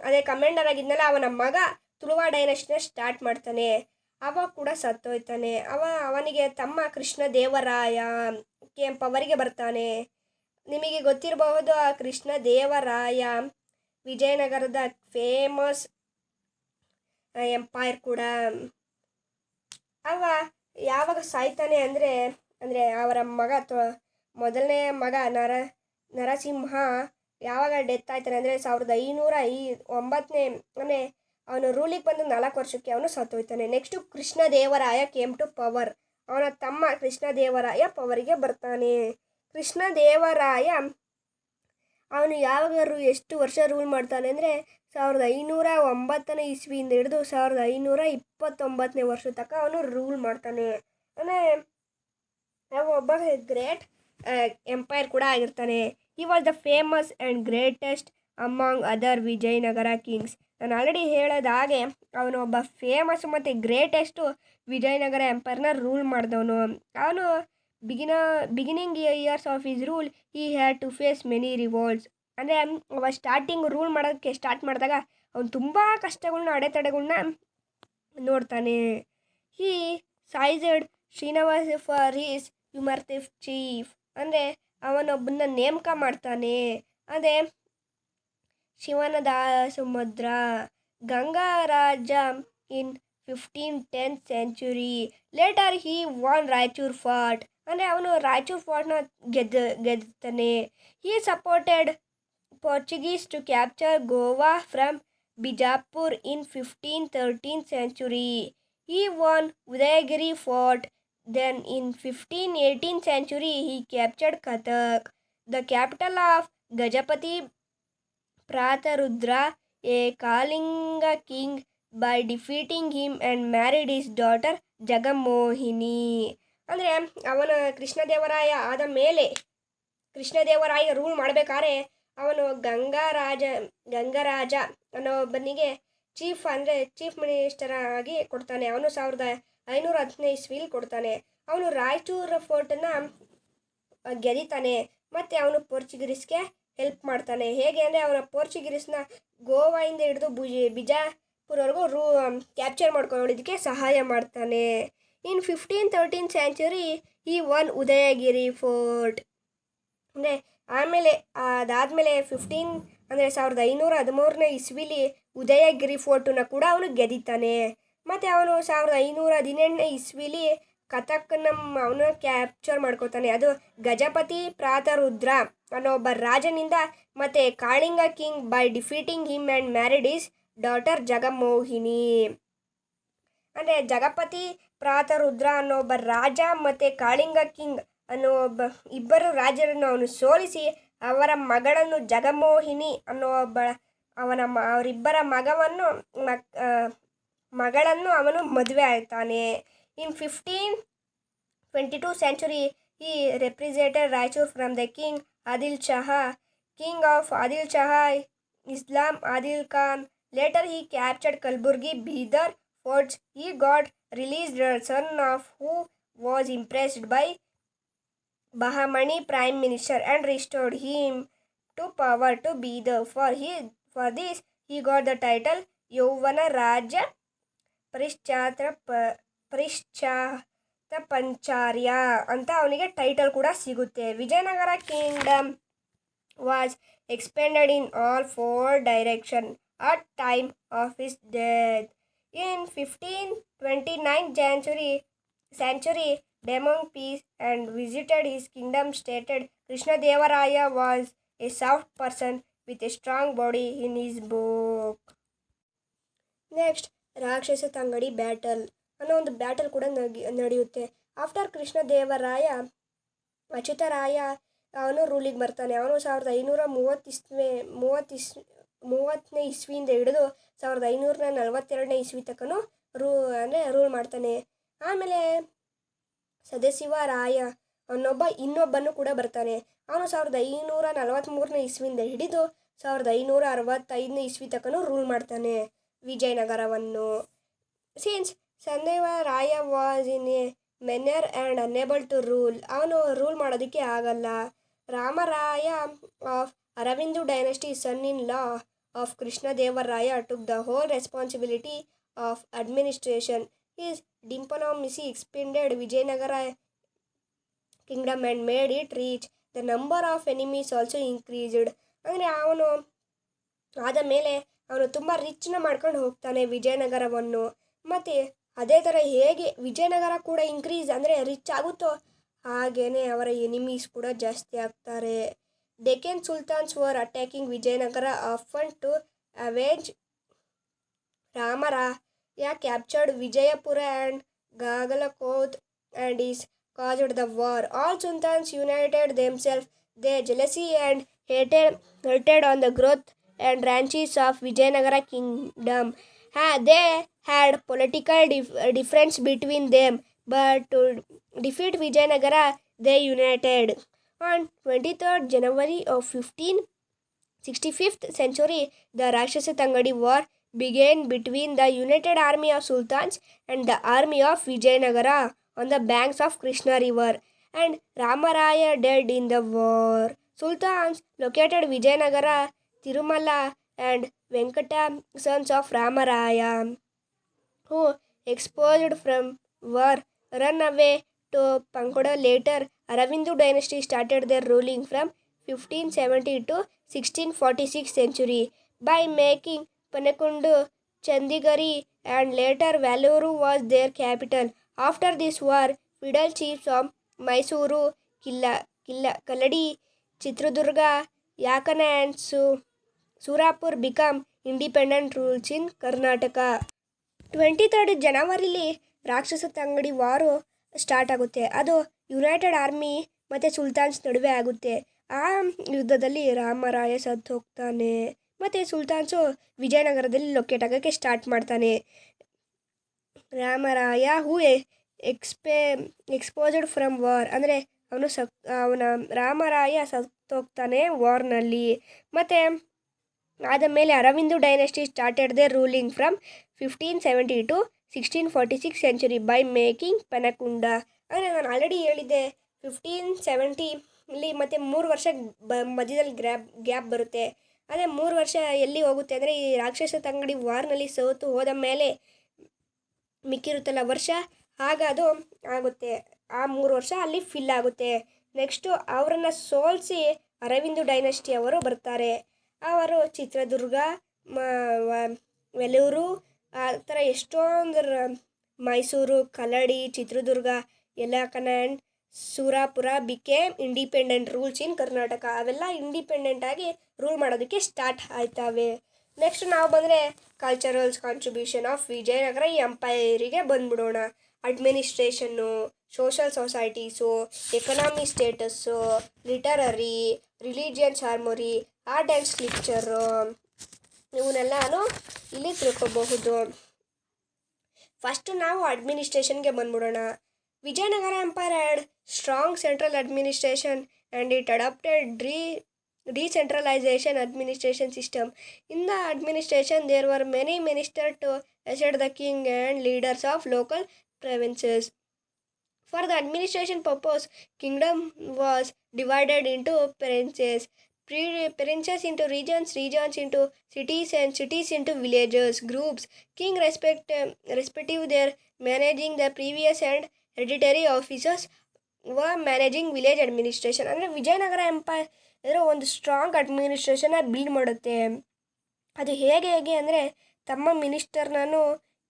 ಅದೇ ಕಮಾಂಡರ್ ಆಗಿದ್ನಲ್ಲ, ಅವನ ಮಗ ತುಳುವ ಡೈನೆಸ್ಟಿನ ಸ್ಟಾರ್ಟ್ ಮಾಡ್ತಾನೆ. ಅವ ಕೂಡ ಸತ್ತೋಯ್ತಾನೆ. ಅವನಿಗೆ ತಮ್ಮ ಕೃಷ್ಣದೇವರಾಯ ಪವರಿಗೆ ಬರ್ತಾನೆ. ನಿಮಗೆ ಗೊತ್ತಿರಬಹುದು, ಆ ಕೃಷ್ಣದೇವರಾಯ ವಿಜಯನಗರದ ಫೇಮಸ್ ಎಂಪೈರ್ ಕೂಡ. ಅವ ಯಾವಾಗ ಸಾಯ್ತಾನೆ ಅಂದರೆ ಅವರ ಮಗ ಮೊದಲನೇ ಮಗ ನರಸಿಂಹ ಯಾವಾಗ ಡೆತ್ ಆಯ್ತಾನೆ ಅಂದರೆ 1509ನೇ ಅಂದರೆ ಅವನು ರೂಲಿಗೆ ಬಂದು 4 ವರ್ಷಕ್ಕೆ ಅವನು ಸತ್ತೋಯ್ತಾನೆ. Next Krishnadevaraya came to power. ಅವನ ತಮ್ಮ ಕೃಷ್ಣದೇವರಾಯ ಪವರಿಗೆ ಬರ್ತಾನೆ. ಕೃಷ್ಣದೇವರಾಯ ಅವನು ಯಾವಾಗಾರು ಎಷ್ಟು ವರ್ಷ ರೂಲ್ ಮಾಡ್ತಾನೆ ಅಂದರೆ 1509ನೇ ಇಸ್ವಿಯಿಂದ ಹಿಡಿದು 1529ನೇ ವರ್ಷದ ತನಕ ಅವನು ರೂಲ್ ಮಾಡ್ತಾನೆ. ಅಂದರೆ ಒಬ್ಬ ಗ್ರೇಟ್ ಎಂಪೈರ್ ಕೂಡ ಆಗಿರ್ತಾನೆ. He was the famous and greatest among other Vijayanagara Kings. ನಾನು ಆಲ್ರೆಡಿ ಹೇಳೋದ ಹಾಗೆ ಅವನು ಒಬ್ಬ ಫೇಮಸ್ ಮತ್ತು ಗ್ರೇಟೆಸ್ಟು ವಿಜಯನಗರ ಎಂಪೈರ್ನ ರೂಲ್ ಮಾಡಿದವನು. ಅವನು beginning years of his rule he had to face many revolts. ಅಂದರೆ ಅವ ಸ್ಟಾರ್ಟಿಂಗ್ ರೂಲ್ ಮಾಡೋಕ್ಕೆ ಸ್ಟಾರ್ಟ್ ಮಾಡಿದಾಗ ಅವನು ತುಂಬ ಕಷ್ಟಗಳನ್ನ ಅಡೆತಡೆಗಳನ್ನ ನೋಡ್ತಾನೆ. He seized Srinivas for his ಹ್ಯೂಮರ್ಟಿವ್ ಚೀಫ್. ಅಂದರೆ ಅವನೊಬ್ಬನ ನೇಮಕ ಮಾಡ್ತಾನೆ. ಅದೇ ಶಿವನದ ಸಮುದ್ರ Gangaraja in 1510th century. Later he won Raichur fort. ಅಂದರೆ ಅವನು ರಾಯಚೂರ್ ಫಾರ್ಟ್ನ ಗೆದ್ದಾನೆ. He supported Portuguese to capture Goa from Bijapur in 1513th century. He won Udayagiri fort. Then in 1518th century he captured Kathak, the capital of Gajapati Pratarudra, a Kalinga king, by defeating him and married his daughter Jagamohini. ಅಂದರೆ ಅವನ ಕೃಷ್ಣದೇವರಾಯ ಆದ ಮೇಲೆ Krishnadevaraya rule ಮಾಡಬೇಕಾದ್ರೆ ಅವನು ಗಂಗರಾಜ ಅನ್ನೋ ಒಬ್ಬನಿಗೆ chief minister ಆಗಿ ಕೊಡ್ತಾನೆ. ಅವನು 1510 ಇಸ್ವಿಲಿ ಕೊಡ್ತಾನೆ. ಅವನು ರಾಯಚೂರು ಫೋರ್ಟನ್ನು ಗೆದಿತಾನೆ ಮತ್ತು ಅವನು ಪೋರ್ಚುಗೀಸ್ಗೆ ಹೆಲ್ಪ್ ಮಾಡ್ತಾನೆ. ಹೇಗೆ ಅಂದರೆ ಅವನ ಪೋರ್ಚುಗೀಸ್ನ ಗೋವಾಯಿಂದ ಹಿಡಿದು ಬಿಜಾಪುರವರೆಗೂ ಕ್ಯಾಪ್ಚರ್ ಮಾಡ್ಕೊಳ್ಳೋದಕ್ಕೆ ಸಹಾಯ ಮಾಡ್ತಾನೆ. ಇನ್ 1513th century ಈ ಒನ್ ಉದಯಗಿರಿ ಫೋರ್ಟ್. ಅಂದರೆ ಆಮೇಲೆ ಅದಾದಮೇಲೆ 1513 ಇಸ್ವಿಲಿ ಉದಯಗಿರಿ ಫೋರ್ಟನ್ನ ಕೂಡ ಅವನು ಗೆದಿತಾನೆ. ಮತ್ತು ಅವನು 1518 ಇಸ್ವಿಲಿ ಕಥಕ್ನ ಅವನು ಕ್ಯಾಪ್ಚರ್ ಮಾಡ್ಕೋತಾನೆ. ಅದು ಗಜಪತಿ ಪ್ರಾತರುದ್ರ ಅನ್ನೋ ಒಬ್ಬ ರಾಜನಿಂದ. ಮತ್ತು Kalinga king by defeating him and married his daughter Jaganmohini. ಅಂದರೆ ಜಗಪತಿ ಪ್ರಾತರುದ್ರ ಅನ್ನೋ ಒಬ್ಬ ರಾಜ ಮತ್ತು ಕಾಳಿಂಗ ಕಿಂಗ್ ಅನ್ನೋ ಒಬ್ಬ ಇಬ್ಬರು ರಾಜರನ್ನು ಅವನು ಸೋಲಿಸಿ ಅವರ ಮಗಳನ್ನು ಜಗಮೋಹಿನಿ ಅನ್ನೋ ಒಬ್ಬ ಅವರಿಬ್ಬರ ಮಗಳನ್ನು ಅವನು ಮದುವೆ ಆಯ್ತಾನೆ. In 1522 century he represented Raichur from the king of Adil Shah Islam Adil Khan. Later he captured Kalaburagi, Bidar forts. He got released the son of who was impressed by Bahamani prime minister and restored him to power to Bidar. For this he got the title ಯೌವನ ರಾಜ ಪರಿಶ್ಚಾತ ಅಂತ ಅವನಿಗೆ title ಕೂಡ ಸಿಗುತ್ತೆ. Vijayanagara Kingdom was expanded in all 4 directions at time of his death. In 1529 century Demong peace and visited his kingdom stated Krishnadevaraya was a soft person with a strong body in his book. Next ರಾಕ್ಷಸ ತಂಗಡಿ battle ಅನ್ನೋ ಒಂದು battle ಕೂಡ ನಡೆಯುತ್ತೆ. After Krishnadevaraya Achyutaraya ಅವನು ರೂಲಿಗೆ ಬರ್ತಾನೆ. ಅವನು 1530 ಇಸ್ವಿಯಿಂದ ಹಿಡಿದು 1542 ಇಸ್ವಿ ತನಕನೂ ರೂಲ್ ಮಾಡ್ತಾನೆ. ಆಮೇಲೆ ಸದಾಶಿವರಾಯ ಇನ್ನೊಬ್ಬನು ಕೂಡ ಬರ್ತಾನೆ. ಅವನು 1543 ಇಸ್ವಿಯಿಂದ ಹಿಡಿದು 1565 ಇಸ್ವಿ ತನಕನೂ ರೂಲ್ ಮಾಡ್ತಾನೆ ವಿಜಯನಗರವನ್ನು. Since Sandevaraya was in a minor and unable to rule, ಅವನು ರೂಲ್ ಮಾಡೋದಕ್ಕೆ ಆಗಲ್ಲ. Ramaraya of Aravidu dynasty son in law of Krishnadevaraya took the whole responsibility of administration. His diplomacy expanded Vijayanagara kingdom and made it rich. The number of enemies also increased. ಅಂದರೆ ಅವನು ಆದ ಮೇಲೆ ಅವನು ತುಂಬ ರಿಚ್ನ ಮಾಡ್ಕೊಂಡು ಹೋಗ್ತಾನೆ ವಿಜಯನಗರವನ್ನು. ಮತ್ತು ಅದೇ ಥರ ಹೇಗೆ ವಿಜಯನಗರ ಕೂಡ ಇನ್ಕ್ರೀಸ್ ಅಂದರೆ ರಿಚ್ ಆಗುತ್ತೋ ಹಾಗೇ ಅವರ ಎನಿಮೀಸ್ ಕೂಡ ಜಾಸ್ತಿ ಆಗ್ತಾರೆ. Deccan sultans were attacking Vijayanagara often to avenge. Ramaraya captured Vijayapura and Bagalkot and his caused the war. All sultans united themselves. Their jealousy and hated on the growth and branches of Vijayanagara kingdom. They had political difference between them, but to defeat Vijayanagara, they united. On 23rd January of 1565th century, the Rakshasa Tangadi war began between the united army of sultans and the army of Vijayanagara on the banks of Krishna river. and Ramaraya dead in the war. Sultans located Vijayanagara, Tirumala and Venkata, sons of Ramaraya, who exposed from war, run away to Pankoda. Later, Aravindu dynasty started their ruling from 1570 to 1646 century by making Panekundu, Chandigari and later Vellore was their capital. After this war, feudal chiefs of Mysuru, Kalladi, Chitradurga, Yakana and Surapur become independent rules in Karnataka. 23rd ಜನವರಿಲಿ ರಾಕ್ಷಸ ತಂಗಡಿ ವಾರು start ಆಗುತ್ತೆ. ಅದು United army ಮತ್ತು ಸುಲ್ತಾನ್ಸ್ ನಡುವೆ ಆಗುತ್ತೆ. ಆ ಯುದ್ಧದಲ್ಲಿ ರಾಮರಾಯ ಸತ್ತು ಹೋಗ್ತಾನೆ ಮತ್ತು ಸುಲ್ತಾನ್ಸು ವಿಜಯನಗರದಲ್ಲಿ ಲೊಕೇಟ್ ಆಗೋಕ್ಕೆ ಸ್ಟಾರ್ಟ್ ಮಾಡ್ತಾನೆ. Ramaraya who exposed from war ಅಂದರೆ ಅವನ ರಾಮರಾಯ ಸತ್ತೋಗ್ತಾನೆ ವಾರ್ನಲ್ಲಿ. ಮತ್ತು ಆದ ಮೇಲೆ Aravidu dynasty started their ruling from 1570 to 1646 century by making Penukonda. ಅಂದರೆ ನಾನು ಆಲ್ರೆಡಿ ಹೇಳಿದ್ದೆ 1570 ಮತ್ತು 3 ವರ್ಷ ಮಧ್ಯದಲ್ಲಿ ಗ್ಯಾಪ್ ಬರುತ್ತೆ. ಅದೇ 3 ವರ್ಷ ಎಲ್ಲಿ ಹೋಗುತ್ತೆ ಅಂದರೆ ಈ ರಾಕ್ಷಸ ತಂಗಡಿ ವಾರ್ನಲ್ಲಿ ಸೋತು ಹೋದ ಮೇಲೆ ಮಿಕ್ಕಿರುತ್ತಲ್ಲ ವರ್ಷ, ಆಗ ಅದು ಆಗುತ್ತೆ. ಆ 3 ವರ್ಷ ಅಲ್ಲಿ ಫಿಲ್ ಆಗುತ್ತೆ. ನೆಕ್ಸ್ಟು ಅವರನ್ನು ಸೋಲಿಸಿ ಅರವಿಂದು ಡೈನೆಸ್ಟಿ ಅವರು ಬರ್ತಾರೆ. ಅವರು ಚಿತ್ರದುರ್ಗ, ವೆಲ್ಲೂರು ಆ ಥರ ಎಷ್ಟೊಂದು Mysore, Keladi, Chitradurga, Yelahanka and Surapura became independent rules in Karnataka. ಅವೆಲ್ಲ ಇಂಡಿಪೆಂಡೆಂಟಾಗಿ ರೂಲ್ ಮಾಡೋದಕ್ಕೆ ಸ್ಟಾರ್ಟ್ ಆಯ್ತವೆ. ನೆಕ್ಸ್ಟ್ ನಾವು ಬಂದರೆ ಕಲ್ಚರಲ್ಸ್ ಕಾಂಟ್ರಿಬ್ಯೂಷನ್ ಆಫ್ ವಿಜಯನಗರ ಎಂಪೈರಿಗೆ ಬಂದ್ಬಿಡೋಣ. Administration, social societies, economy status, literary, religions harmony, art and scripture, ಇವನ್ನೆಲ್ಲನೂ ಇಲ್ಲಿ ತಿಳ್ಕೊಬಹುದು. ಫಸ್ಟು ನಾವು ಅಡ್ಮಿನಿಸ್ಟ್ರೇಷನ್ಗೆ ಬಂದ್ಬಿಡೋಣ. Vijayanagara empire had strong central administration and it adopted decentralization administration system. In the administration, there were many ministers to assist the king and leaders of local provinces. For the administration purpose, kingdom was divided into provinces, provinces into regions, regions into cities, and cities into villages, groups. King respective their managing the previous and hereditary officers were managing village administration. ಅಂದರೆ Vijayanagara empire ಒಂದು strong ಅಡ್ಮಿನಿಸ್ಟ್ರೇಷನ್ನ build ಮಾಡುತ್ತೆ. ಅದು ಹೇಗೆ ಅಂದರೆ ತಮ್ಮ ಮಿನಿಸ್ಟರ್ನೂ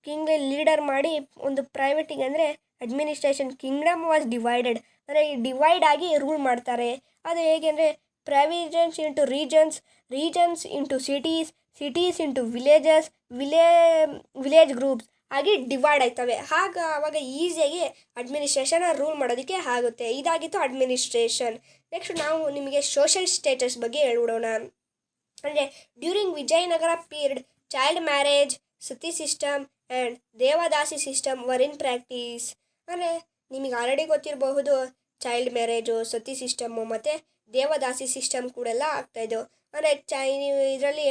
king leader ಮಾಡಿ ಒಂದು ಪ್ರೈವೇಟಿಗೆ ಅಂದರೆ ಅಡ್ಮಿನಿಸ್ಟ್ರೇಷನ್ ಕಿಂಗ್ಡಮ್ ವಾಸ್ ಡಿವೈಡೆಡ್ ಅಂದರೆ ಡಿವೈಡ್ ಆಗಿ ರೂಲ್ ಮಾಡ್ತಾರೆ. ಅದು ಹೇಗೆ ಅಂದರೆ provinces into regions, regions into cities, cities into villages, village groups ಆಗಿ ಡಿವೈಡ್ ಆಯ್ತವೆ. ಆವಾಗ ಈಸಿಯಾಗಿ ಅಡ್ಮಿನಿಸ್ಟ್ರೇಷನ್ ರೂಲ್ ಮಾಡೋದಕ್ಕೆ ಆಗುತ್ತೆ. ಇದಾಗಿತ್ತು ಅಡ್ಮಿನಿಸ್ಟ್ರೇಷನ್. ನೆಕ್ಸ್ಟ್ ನಾವು ನಿಮಗೆ ಸೋಷಲ್ ಸ್ಟೇಟಸ್ ಬಗ್ಗೆ ಹೇಳ್ಬಿಡೋಣ. ಅಂದರೆ during Vijayanagara period child marriage, sati system and devadasi system were in practice. ಅಂದರೆ ನಿಮಗೆ ಆಲ್ರೆಡಿ ಗೊತ್ತಿರಬಹುದು ಚೈಲ್ಡ್ ಮ್ಯಾರೇಜು, ಸತಿ ಸಿಸ್ಟಮ್ಮು ಮತ್ತು ದೇವದಾಸಿ ಸಿಸ್ಟಮ್ ಕೂಡ ಎಲ್ಲ ಆಗ್ತಾಯಿದ್ದವು. ಅಂದರೆ ಇದರಲ್ಲಿ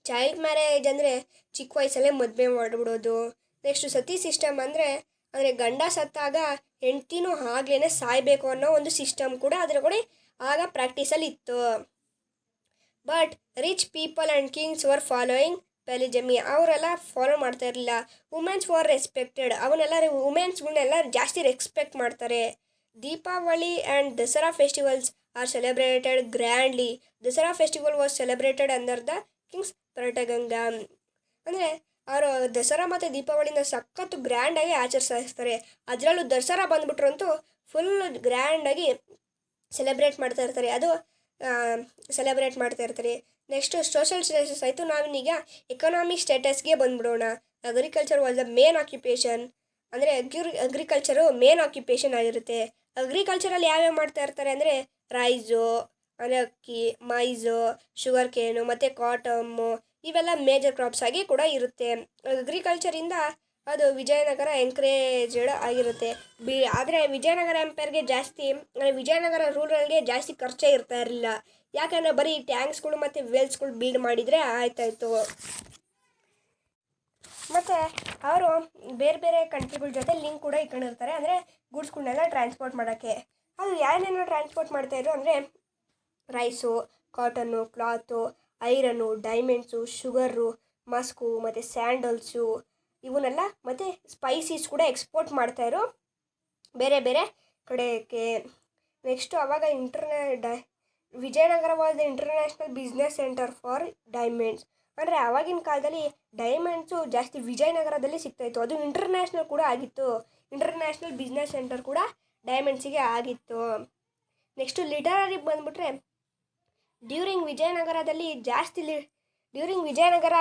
ಚೈಲ್ಡ್ ಮ್ಯಾರೇಜ್ ಅಂದರೆ ಚಿಕ್ಕ ವಯಸ್ಸಲ್ಲೇ ಮದುವೆ ಮಾಡಿಬಿಡೋದು. ನೆಕ್ಸ್ಟು ಸತಿ ಸಿಸ್ಟಮ್ ಅಂದರೆ ಗಂಡ ಸತ್ತಾಗ ಹೆಂಡ್ತಿನೂ ಆಗ್ಲೇ ಸಾಯಬೇಕು ಅನ್ನೋ ಒಂದು ಸಿಸ್ಟಮ್ ಕೂಡ ಅದರ ಕೂಡ ಆಗ ಪ್ರಾಕ್ಟೀಸಲ್ಲಿ ಇತ್ತು. But rich people and kings were following polygamy. ಅವರೆಲ್ಲ ಫಾಲೋ ಮಾಡ್ತಾ ಇರಲಿಲ್ಲ. Women's var respected. ವುಮೆನ್ಸ್ಗಳನ್ನೆಲ್ಲ ಜಾಸ್ತಿ ರೆಸ್ಪೆಕ್ಟ್ ಮಾಡ್ತಾರೆ. Deepavali and Dasara festivals are celebrated grandly. Dasara festival was celebrated under the kings ಪ್ರಟಗಂಗ. ಅಂದರೆ ಅವರು ದಸರಾ ಮತ್ತು ದೀಪಾವಳಿನ ಸಖತ್ತು ಗ್ರ್ಯಾಂಡಾಗಿ ಆಚರಿಸ್ತಾರೆ. ಅದರಲ್ಲೂ ದಸರಾ ಬಂದುಬಿಟ್ರಂತೂ ಫುಲ್ ಗ್ರ್ಯಾಂಡಾಗಿ ಸೆಲೆಬ್ರೇಟ್ ಮಾಡ್ತಾ ಇರ್ತಾರೆ. ನೆಕ್ಸ್ಟು ಸೋಷಲ್ ಸ್ಟೇಟಸ್ ಆಯಿತು. ನಾವಿನ್ನೀಗ ಎಕನಾಮಿಕ್ ಸ್ಟೇಟಸ್ಗೆ ಬಂದುಬಿಡೋಣ. Agriculture was the main occupation. ಅಂದರೆ ಅಗ್ರಿಕಲ್ಚರು ಮೇನ್ ಆಕ್ಯುಪೇಷನ್ ಆಗಿರುತ್ತೆ. ಅಗ್ರಿಕಲ್ಚರಲ್ಲಿ ಯಾವ್ಯಾವ ಮಾಡ್ತಾ ಇರ್ತಾರೆ ಅಂದರೆ ರೈಸು, ಅಕ್ಕಿ, ಮೈಸು, ಶುಗರ್ ಕೇನು ಮತ್ತು ಕಾಟಮ್ಮು, ಇವೆಲ್ಲ ಮೇಜರ್ ಕ್ರಾಪ್ಸ್ ಆಗಿ ಕೂಡ ಇರುತ್ತೆ. ಅಗ್ರಿಕಲ್ಚರಿಂದ ಅದು ವಿಜಯನಗರ ಎಂಕರೇಜ್ಡ್ ಆಗಿರುತ್ತೆ. ಆದರೆ ವಿಜಯನಗರ ಎಂಪೈರ್ಗೆ ಜಾಸ್ತಿ ಅಂದರೆ ವಿಜಯನಗರ ರೂರಲ್ಗೆ ಜಾಸ್ತಿ ಖರ್ಚೇ ಇರ್ತಾ ಇರಲಿಲ್ಲ. ಯಾಕಂದರೆ ಬರೀ ಟ್ಯಾಂಕ್ಸ್ಗಳು ಮತ್ತು ವೆಲ್ಸ್ಗಳು ಬಿಲ್ಡ್ ಮಾಡಿದರೆ ಆಯ್ತಾಯಿತು. ಮತ್ತು ಮತ್ತು ಅವರು ಬೇರೆ ಬೇರೆ ಕಂಟ್ರಿಗಳ ಜೊತೆ ಲಿಂಕ್ ಕೂಡ ಇಟ್ಕೊಂಡಿರ್ತಾರೆ, ಅಂದರೆ ಗೂಡ್ಸ್ಗಳನ್ನೆಲ್ಲ ಟ್ರಾನ್ಸ್ಪೋರ್ಟ್ ಮಾಡೋಕ್ಕೆ. ಅದು ಏನೇನೋ ಟ್ರಾನ್ಸ್ಪೋರ್ಟ್ ಮಾಡ್ತಾಯಿದ್ರು ಅಂದರೆ rice, cotton, cloth, iron, diamonds, sugar, Musk ಮತ್ತು ಸ್ಯಾಂಡಲ್ಸು ಇವನ್ನೆಲ್ಲ ಮತ್ತು ಸ್ಪೈಸೀಸ್ ಕೂಡ ಎಕ್ಸ್ಪೋರ್ಟ್ ಮಾಡ್ತಾಯಿದ್ರು ಬೇರೆ ಬೇರೆ ಕಡೆಗೆ. ನೆಕ್ಸ್ಟು ಅವಾಗ Vijayanagara was the international business centre for diamonds. ಅಂದರೆ ಆವಾಗಿನ ಕಾಲದಲ್ಲಿ ಡೈಮಂಡ್ಸು ಜಾಸ್ತಿ ವಿಜಯನಗರದಲ್ಲಿ ಸಿಗ್ತಾಯಿತ್ತು. ಅದು ಇಂಟರ್ನ್ಯಾಷನಲ್ ಕೂಡ ಆಗಿತ್ತು. ಇಂಟರ್ನ್ಯಾಷನಲ್ ಬಿಸ್ನೆಸ್ ಸೆಂಟರ್ ಕೂಡ ಡೈಮಂಡ್ಸಿಗೆ ಆಗಿತ್ತು. ನೆಕ್ಸ್ಟು ಲಿಟರರಿಗೆ ಬಂದುಬಿಟ್ರೆ ಡ್ಯೂರಿಂಗ್ ವಿಜಯನಗರದಲ್ಲಿ during Vijayanagara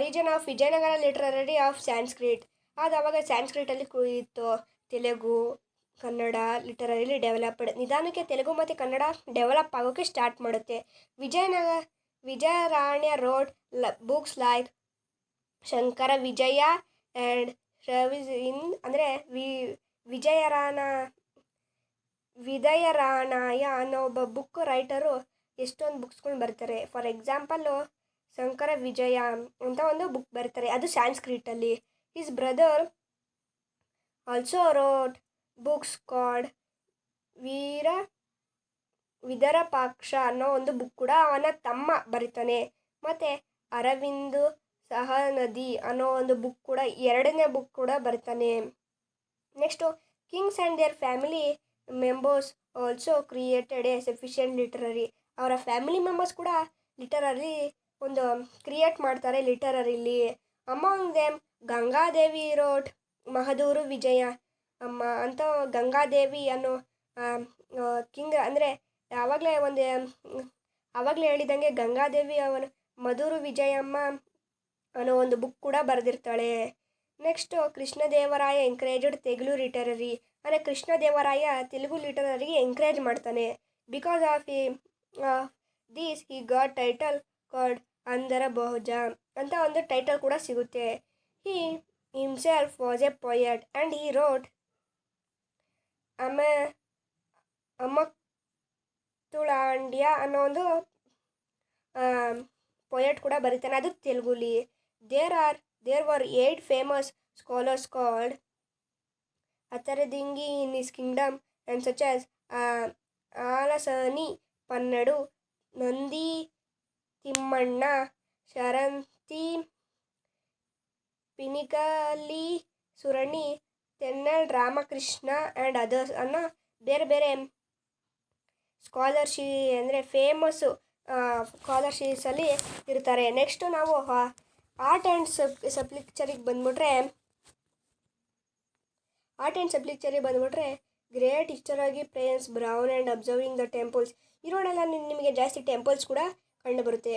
region of Vijayanagara literary of Sanskrit. ಅದು ಆವಾಗ ಸ್ಯಾನ್ಸ್ಕ್ರಿಟಲ್ಲಿ ಇತ್ತು. Telugu, Kannada literary developed. ನಿಧಾನಕ್ಕೆ ತೆಲುಗು ಮತ್ತು ಕನ್ನಡ ಡೆವಲಪ್ ಆಗೋಕ್ಕೆ ಸ್ಟಾರ್ಟ್ ಮಾಡುತ್ತೆ. Vidyaranya wrote books like Shankara Vijaya and ಅಂದರೆ ವಿಜಯರಾಣಾಯ ಅನ್ನೋ ಒಬ್ಬ ಬುಕ್ ರೈಟರು ಎಷ್ಟೊಂದು ಬುಕ್ಸ್ಗಳು ಬರ್ತಾರೆ. ಫಾರ್ ಎಕ್ಸಾಂಪಲ್ಲು ಶಂಕರ ವಿಜಯ ಅಂತ ಒಂದು ಬುಕ್ ಬರ್ತಾರೆ, ಅದು ಸ್ಯಾನ್ಸ್ಕ್ರಿಟಲ್ಲಿ. His brother also wrote books called ವಿದರಪಾಕ್ಷ ಅನ್ನೋ ಒಂದು ಬುಕ್ ಕೂಡ ಅವನ ತಮ್ಮ ಬರೀತಾನೆ. ಮತ್ತು ಅರವಿಂದ್ ಸಹನದಿ ಅನ್ನೋ ಒಂದು ಬುಕ್ ಕೂಡ, ಎರಡನೇ ಬುಕ್ ಕೂಡ ಬರ್ತಾನೆ. Next Kings and their family members also created A sufficient literary. ಅವರ ಫ್ಯಾಮಿಲಿ ಮೆಂಬರ್ಸ್ ಕೂಡ ಲಿಟರರಿ ಒಂದು ಕ್ರಿಯೇಟ್ ಮಾಡ್ತಾರೆ ಲಿಟರರಿಲಿ. ಅಮಾಂಗ್ ದೆಮ್ ಗಂಗಾದೇವಿ ರೋಟ್ ಮಹದೂರು ವಿಜಯ ಅಮ್ಮ ಅಂತ. ಗಂಗಾದೇವಿ ಅನ್ನೋ ಕಿಂಗ್ ಅಂದರೆ ಆವಾಗಲೇ ಹೇಳಿದಂಗೆ ಗಂಗಾದೇವಿ ಅವನ ಮಧುರು ವಿಜಯಮ್ಮ ಅನ್ನೋ ಒಂದು ಬುಕ್ ಕೂಡ ಬರೆದಿರ್ತಾಳೆ. Next Krishnadevaraya encouraged Telugu literary. ಅಂದರೆ ಕೃಷ್ಣದೇವರಾಯ ತೆಲುಗು ಲಿಟರರಿಗೆ ಎಂಕರೇಜ್ ಮಾಡ್ತಾನೆ. Because of these he got title called Andhra Bhoja ಅಂತ ಒಂದು ಟೈಟಲ್ ಕೂಡ ಸಿಗುತ್ತೆ. He himself was a poet and he wrote Amuktamalyada ಅನ್ನೋ ಒಂದು ಪೊಯೆಟ್ ಕೂಡ ಬರೀತಾನೆ, ಅದು ತೆಲುಗುಲಿ. There were 8 famous scholars called ಅಥರದಿಂಗಿ in his kingdom and such as Allasani ಪನ್ನಡು, ನಂದಿ ತಿಮ್ಮಣ್ಣ, ಶರಂತಿ ಪಿನಿಕಲಿ ಸುರಣಿ, ತೆನ್ನಲ್ ರಾಮಕೃಷ್ಣ ಆ್ಯಂಡ್ ಅದರ್ಸ್ ಅನ್ನೋ ಬೇರೆ ಬೇರೆ ಫೇಮಸ್ಸು ಸ್ಕಾಲರ್ಶಿಪ್ಸಲ್ಲಿ ಇರ್ತಾರೆ. ನೆಕ್ಸ್ಟು ನಾವು ಆರ್ಟ್ ಆ್ಯಂಡ್ ಸಬ್ಲಿಕ್ಚರಿಗೆ ಬಂದುಬಿಟ್ರೆ ಗ್ರೇಟ್ ಹಿಸ್ಟರಾಗಿ ಪ್ರೇನ್ಸ್ Brown and observing the temples. ಇರೋಣೆಲ್ಲ ನಿಮಗೆ ಜಾಸ್ತಿ ಟೆಂಪಲ್ಸ್ ಕೂಡ ಕಂಡು ಬರುತ್ತೆ.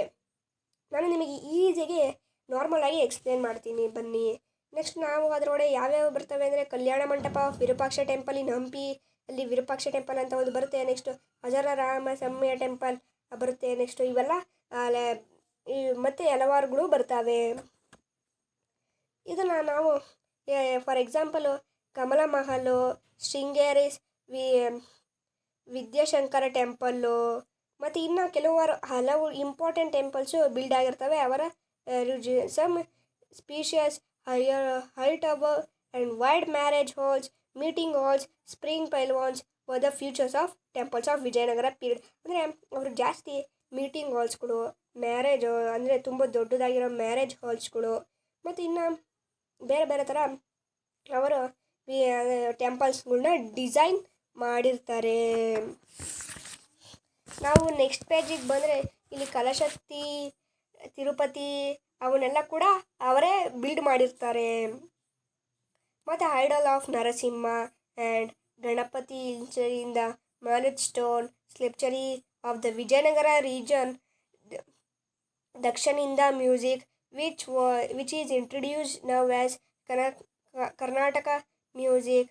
ನಾನು ನಿಮಗೆ ಈಸಿಯಾಗಿ ನಾರ್ಮಲಾಗಿ ಎಕ್ಸ್ಪ್ಲೇನ್ ಮಾಡ್ತೀನಿ ಬನ್ನಿ. ನೆಕ್ಸ್ಟ್ ನಾವು ಅದರೊಳಗೆ ಯಾವ್ಯಾವ ಬರ್ತವೆ ಅಂದರೆ Kalyana Mantapa of Virupaksha temple in Hampi, ಅಲ್ಲಿ ವಿರೂಪಾಕ್ಷ ಟೆಂಪಲ್ ಅಂತ ಒಂದು ಬರುತ್ತೆ. ನೆಕ್ಸ್ಟು ಹಜಾರ ರಾಮ ಸಮ್ಯ ಟೆಂಪಲ್ ಬರುತ್ತೆ. ನೆಕ್ಸ್ಟು ಇವೆಲ್ಲ ಮತ್ತು ಹಲವಾರುಗಳು ಬರ್ತವೆ. ಇದನ್ನು ನಾವು for example Kamala Mahal, Sringeri Vidyashankara temple ಮತ್ತು ಇನ್ನು ಹಲವು ಇಂಪಾರ್ಟೆಂಟ್ ಟೆಂಪಲ್ಸು ಬಿಲ್ಡ್ ಆಗಿರ್ತವೆ. ಅವರ some spacious high tower and wide marriage halls, meeting halls, spring pavilions for the features of temples of Vijayanagara period. ಅಂದರೆ ಅವರು ಜಾಸ್ತಿ ಮೀಟಿಂಗ್ ಹಾಲ್ಸ್ಗಳು, ಮ್ಯಾರೇಜ್ ಅಂದರೆ ತುಂಬ ದೊಡ್ಡದಾಗಿರೋ ಮ್ಯಾರೇಜ್ ಹಾಲ್ಸ್ಗಳು ಮತ್ತು ಇನ್ನು ಬೇರೆ ಬೇರೆ ಥರ ಅವರು ಟೆಂಪಲ್ಸ್ಗಳ್ನ ಡಿಸೈನ್ ಮಾಡಿರ್ತಾರೆ. ನಾವು ನೆಕ್ಸ್ಟ್ ಪೇಜಿಗೆ ಬಂದರೆ ಇಲ್ಲಿ ಕಲಶಕ್ತಿ, ತಿರುಪತಿ ಅವನ್ನೆಲ್ಲ ಕೂಡ ಅವರೇ ಬಿಲ್ಡ್ ಮಾಡಿರ್ತಾರೆ. ಮತ್ತು idol of Narasimha and Ganapati in the ಮ್ಯಾಲಿಡ್ stone sculpture of the Vijayanagara region, ದಕ್ಷಿಣಿಂದ music which is introduced now as Karnataka music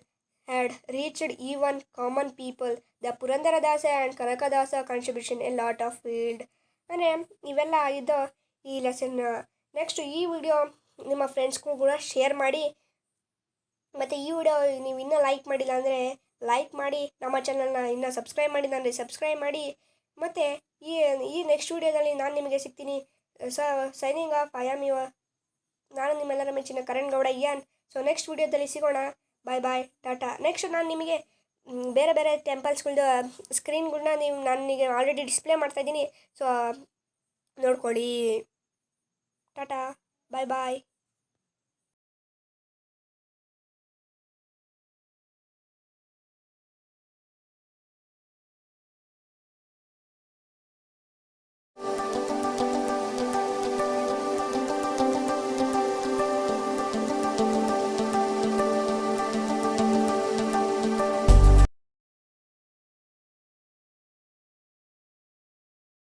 had reached even common people. The Purandaradasa and Kanakadasa contribution a lot of field. ಅಂದರೆ ಇವೆಲ್ಲ ಇದು ಈ lesson. Next ಈ video ನಿಮ್ಮ ಫ್ರೆಂಡ್ಸ್ಗೂ ಕೂಡ share ಮಾಡಿ. ಮತ್ತು ಈ ವಿಡಿಯೋ ನೀವು ಇನ್ನೂ ಲೈಕ್ ಮಾಡಿಲ್ಲ ಅಂದರೆ ಲೈಕ್ ಮಾಡಿ, ನಮ್ಮ ಚಾನಲ್ನ ಇನ್ನೂ ಸಬ್ಸ್ಕ್ರೈಬ್ ಮಾಡಿಲ್ಲ ಅಂದರೆ ಸಬ್ಸ್ಕ್ರೈಬ್ ಮಾಡಿ. ಮತ್ತು ಈ ನೆಕ್ಸ್ಟ್ ವಿಡಿಯೋದಲ್ಲಿ ನಾನು ನಿಮಗೆ ಸಿಗ್ತೀನಿ. Signing off I am your ನಾನು ನಿಮ್ಮೆಲ್ಲರ ಮೆಚ್ಚಿನ ಕರಣ್ ಗೌಡ ಯಾನ್. ಸೊ ನೆಕ್ಸ್ಟ್ ವಿಡಿಯೋದಲ್ಲಿ ಸಿಗೋಣ. ಬಾಯ್ ಬಾಯ್, ಟಾಟಾ. ನೆಕ್ಸ್ಟ್ ನಾನು ನಿಮಗೆ ಬೇರೆ ಬೇರೆ ಟೆಂಪಲ್ಸ್ಗಳ್ದು ಸ್ಕ್ರೀನ್ಗಳ್ನ ನಾನೀಗ ಆಲ್ರೆಡಿ ಡಿಸ್ಪ್ಲೇ ಮಾಡ್ತಾಯಿದ್ದೀನಿ. ಸೊ ನೋಡ್ಕೊಳ್ಳಿ. ಟಾಟಾ, ಬಾಯ್ ಬಾಯ್.